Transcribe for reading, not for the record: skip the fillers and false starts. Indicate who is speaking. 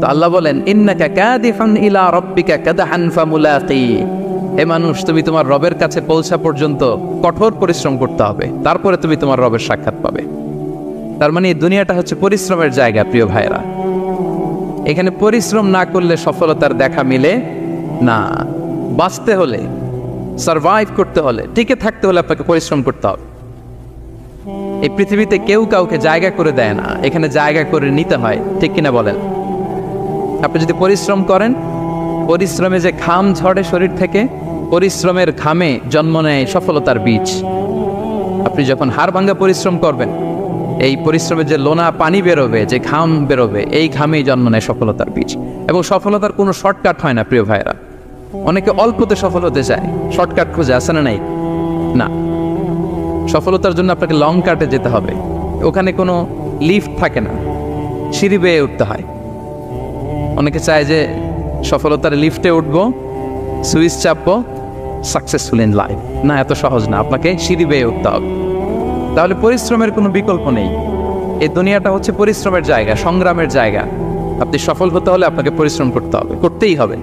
Speaker 1: তো আল্লাহ বলেন, ইন্নাকা কাদিফান ইলা রাব্বিকা কাদহান ফামুলাকি। হে মানুষ, তুমি তোমার রবের কাছে পৌঁছা পর্যন্ত কঠোর পরিশ্রম করতে হবে, তারপরে তুমি তোমার রবের সাক্ষাৎ পাবে। তার মানে এই দুনিয়াটা হচ্ছে পরিশ্রমের জায়গা প্রিয় ভাইরা। এখানে পরিশ্রম না করলে সফলতার দেখা মিলে না। বাঁচতে হলে, সারভাইভ করতে হলে, টিকে থাকতে হলে আপনাকে পরিশ্রম করতে হবে। এই পৃথিবীতে কেউ কাউকে জায়গা করে দেয় না, এখানে জায়গা করে নিতে হয়, ঠিক কিনা বলেন? আপনি যদি পরিশ্রম করেন, পরিশ্রমে যে ঘাম ঝরে শরীর থেকে, পরিশ্রমের ঘামে জন্ম নেয় সফলতার বীজ। আপনি যখন হাড় ভাঙ্গা পরিশ্রম করবেন, এই পরিশ্রমের যে লোনা পানি বেরোবে, যে ঘাম বেরোবে, এই ঘামেই জন্ম নেয় সফলতার বীজ। এবং সফলতার কোনো শর্টকাট হয় না প্রিয় ভাইরা। অনেকে অল্পতে সফল হতে চায়, শর্টকাট খুঁজে, আসে না? নাই না, সফলতার জন্য আপনাকে লং কাটে যেতে হবে। ওখানে কোনো লিফট থাকে না, সিঁড়ি বেয়ে উঠতে হয়। অনেকে চায় যে সফলতার লিফটে উঠবো, সুইচ চাপবো, সাকসেসফুল ইন লাইফ। না, এত সহজ না, আপনাকে সিঁড়ি বেয়ে উঠতে হবে। তাহলে পরিশ্রমের কোনো বিকল্প নেই। এই দুনিয়াটা হচ্ছে পরিশ্রমের জায়গা, সংগ্রামের জায়গা। আপনি সফল হতে হলে আপনাকে পরিশ্রম করতে হবে, করতেই হবে।